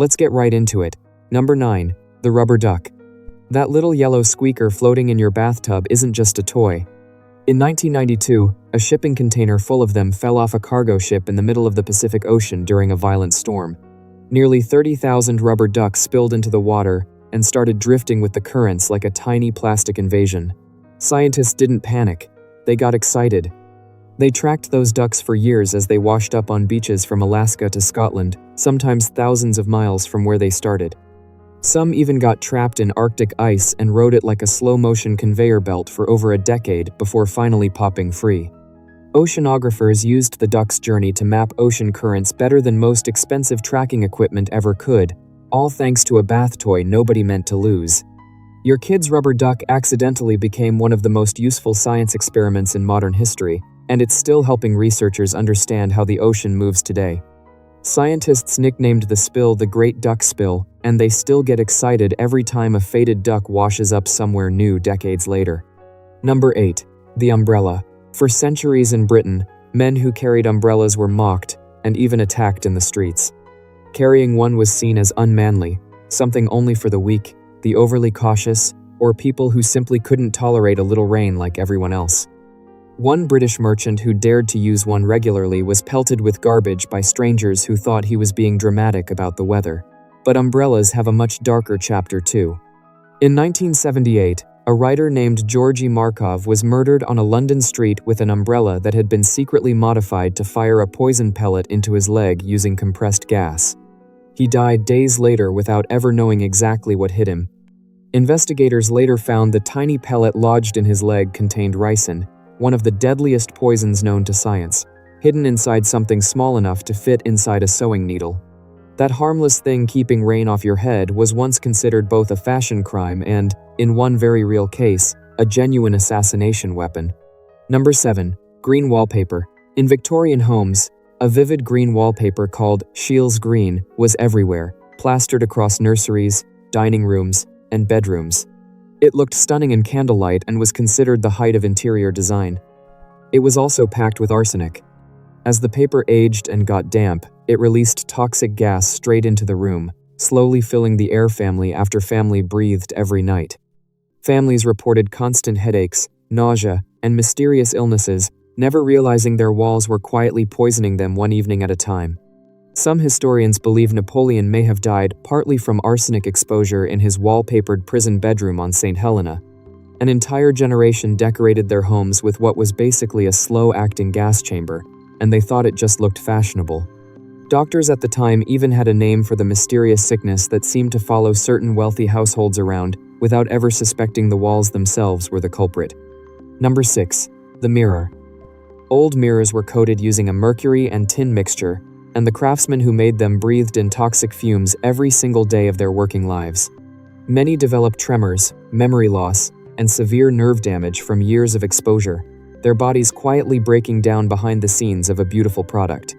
Let's get right into it. Number 9. The rubber duck. That little yellow squeaker floating in your bathtub isn't just a toy. In 1992, a shipping container full of them fell off a cargo ship in the middle of the Pacific Ocean during a violent storm. Nearly 30,000 rubber ducks spilled into the water and started drifting with the currents like a tiny plastic invasion. Scientists didn't panic. They got excited. They tracked those ducks for years as they washed up on beaches from Alaska to Scotland, sometimes thousands of miles from where they started. Some even got trapped in Arctic ice and rode it like a slow-motion conveyor belt for over a decade before finally popping free. Oceanographers used the duck's journey to map ocean currents better than most expensive tracking equipment ever could, all thanks to a bath toy nobody meant to lose. Your kid's rubber duck accidentally became one of the most useful science experiments in modern history, and it's still helping researchers understand how the ocean moves today. Scientists nicknamed the spill the Great Duck Spill, and they still get excited every time a faded duck washes up somewhere new decades later. Number 8. The umbrella. For centuries in Britain, men who carried umbrellas were mocked and even attacked in the streets. Carrying one was seen as unmanly, something only for the weak, the overly cautious, or people who simply couldn't tolerate a little rain like everyone else. One British merchant who dared to use one regularly was pelted with garbage by strangers who thought he was being dramatic about the weather. But umbrellas have a much darker chapter too. In 1978, a writer named Georgy Markov was murdered on a London street with an umbrella that had been secretly modified to fire a poison pellet into his leg using compressed gas. He died days later without ever knowing exactly what hit him. Investigators later found the tiny pellet lodged in his leg contained ricin, one of the deadliest poisons known to science, hidden inside something small enough to fit inside a sewing needle. That harmless thing keeping rain off your head was once considered both a fashion crime and, in one very real case, a genuine assassination weapon. Number 7. Green wallpaper. In Victorian homes, a vivid green wallpaper called Shields green was everywhere, plastered across nurseries, dining rooms, and bedrooms. It looked stunning in candlelight and was considered the height of interior design. It was also packed with arsenic. As the paper aged and got damp, it released toxic gas straight into the room, slowly filling the air family after family breathed every night. Families reported constant headaches, nausea, and mysterious illnesses, never realizing their walls were quietly poisoning them one evening at a time. Some historians believe Napoleon may have died partly from arsenic exposure in his wallpapered prison bedroom on St. Helena. An entire generation decorated their homes with what was basically a slow-acting gas chamber, and they thought it just looked fashionable. Doctors at the time even had a name for the mysterious sickness that seemed to follow certain wealthy households around without ever suspecting the walls themselves were the culprit. Number 6. The mirror. Old mirrors were coated using a mercury and tin mixture, and the craftsmen who made them breathed in toxic fumes every single day of their working lives. Many developed tremors, memory loss, and severe nerve damage from years of exposure, their bodies quietly breaking down behind the scenes of a beautiful product.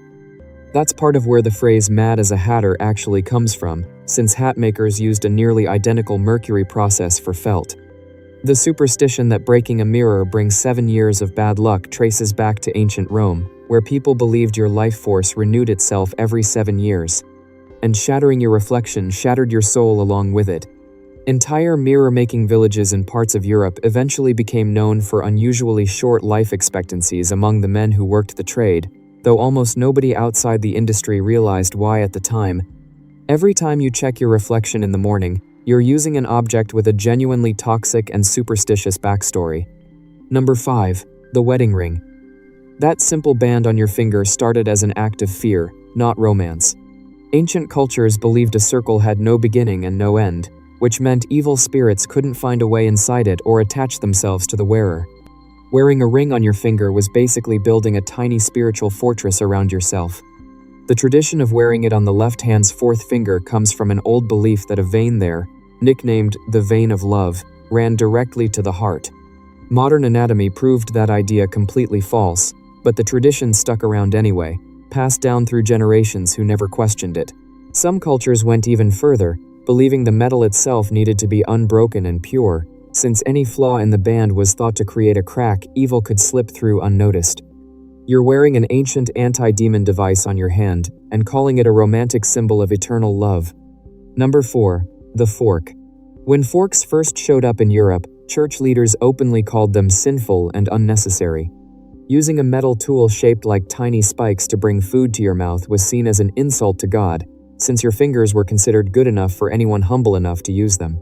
That's part of where the phrase "mad as a hatter" actually comes from, since hat makers used a nearly identical mercury process for felt. The superstition that breaking a mirror brings 7 years of bad luck traces back to ancient Rome, where people believed your life force renewed itself every 7 years. And shattering your reflection shattered your soul along with it. Entire mirror-making villages in parts of Europe eventually became known for unusually short life expectancies among the men who worked the trade, though almost nobody outside the industry realized why at the time. Every time you check your reflection in the morning, you're using an object with a genuinely toxic and superstitious backstory. Number 5. The wedding ring. That simple band on your finger started as an act of fear, not romance. Ancient cultures believed a circle had no beginning and no end, which meant evil spirits couldn't find a way inside it or attach themselves to the wearer. Wearing a ring on your finger was basically building a tiny spiritual fortress around yourself. The tradition of wearing it on the left hand's fourth finger comes from an old belief that a vein there, nicknamed the vein of love, ran directly to the heart. Modern anatomy proved that idea completely false, but the tradition stuck around anyway, passed down through generations who never questioned it. Some cultures went even further, believing the metal itself needed to be unbroken and pure. Since any flaw in the band was thought to create a crack evil could slip through unnoticed. You're wearing an ancient anti-demon device on your hand and calling it a romantic symbol of eternal love, Number 4. The fork. When forks first showed up in Europe, church leaders openly called them sinful and unnecessary. Using a metal tool shaped like tiny spikes to bring food to your mouth was seen as an insult to God, since your fingers were considered good enough for anyone humble enough to use them.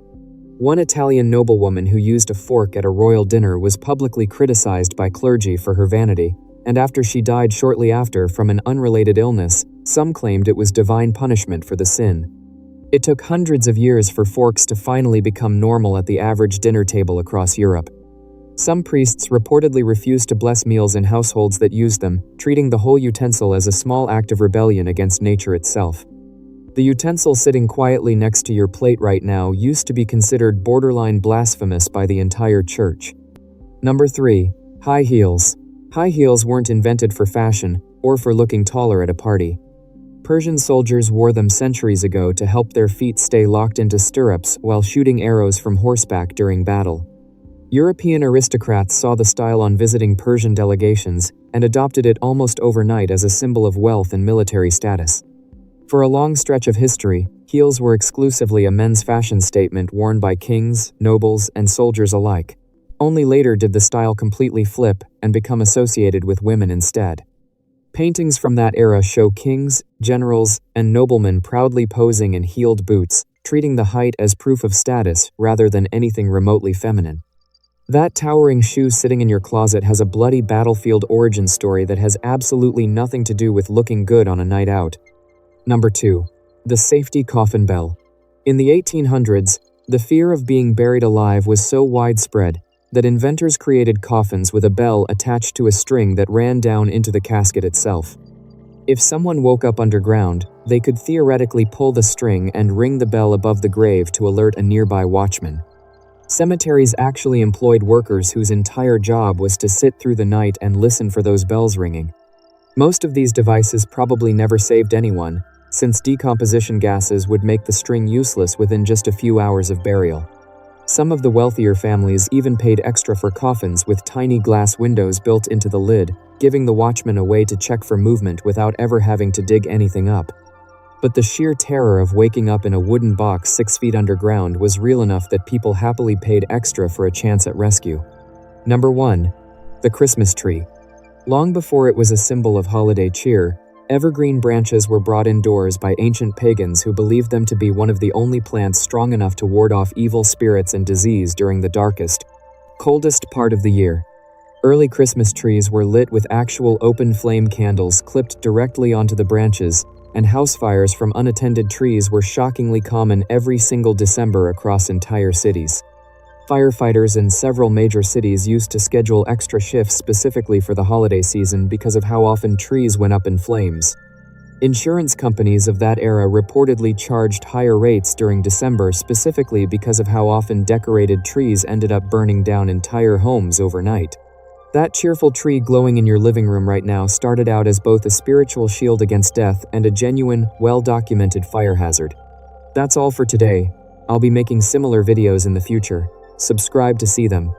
One Italian noblewoman who used a fork at a royal dinner was publicly criticized by clergy for her vanity, and after she died shortly after from an unrelated illness, some claimed it was divine punishment for the sin. It took hundreds of years for forks to finally become normal at the average dinner table across Europe. Some priests reportedly refused to bless meals in households that used them, treating the whole utensil as a small act of rebellion against nature itself. The utensil sitting quietly next to your plate right now used to be considered borderline blasphemous by the entire church. Number 3. High heels. High heels weren't invented for fashion or for looking taller at a party. Persian soldiers wore them centuries ago to help their feet stay locked into stirrups while shooting arrows from horseback during battle. European aristocrats saw the style on visiting Persian delegations and adopted it almost overnight as a symbol of wealth and military status. For a long stretch of history, heels were exclusively a men's fashion statement worn by kings, nobles, and soldiers alike. Only later did the style completely flip and become associated with women instead. Paintings from that era show kings, generals, and noblemen proudly posing in heeled boots, treating the height as proof of status rather than anything remotely feminine. That towering shoe sitting in your closet has a bloody battlefield origin story that has absolutely nothing to do with looking good on a night out. Number 2. The safety coffin bell. In the 1800s, the fear of being buried alive was so widespread that inventors created coffins with a bell attached to a string that ran down into the casket itself. If someone woke up underground, they could theoretically pull the string and ring the bell above the grave to alert a nearby watchman. Cemeteries actually employed workers whose entire job was to sit through the night and listen for those bells ringing. Most of these devices probably never saved anyone, since decomposition gases would make the string useless within just a few hours of burial. Some of the wealthier families even paid extra for coffins with tiny glass windows built into the lid, giving the watchman a way to check for movement without ever having to dig anything up. But the sheer terror of waking up in a wooden box 6 feet underground was real enough that people happily paid extra for a chance at rescue. Number 1. The Christmas tree. Long before it was a symbol of holiday cheer, evergreen branches were brought indoors by ancient pagans who believed them to be one of the only plants strong enough to ward off evil spirits and disease during the darkest, coldest part of the year. Early Christmas trees were lit with actual open flame candles clipped directly onto the branches, and house fires from unattended trees were shockingly common every single December across entire cities. Firefighters in several major cities used to schedule extra shifts specifically for the holiday season because of how often trees went up in flames. Insurance companies of that era reportedly charged higher rates during December specifically because of how often decorated trees ended up burning down entire homes overnight. That cheerful tree glowing in your living room right now started out as both a spiritual shield against death and a genuine, well-documented fire hazard. That's all for today. I'll be making similar videos in the future. Subscribe to see them.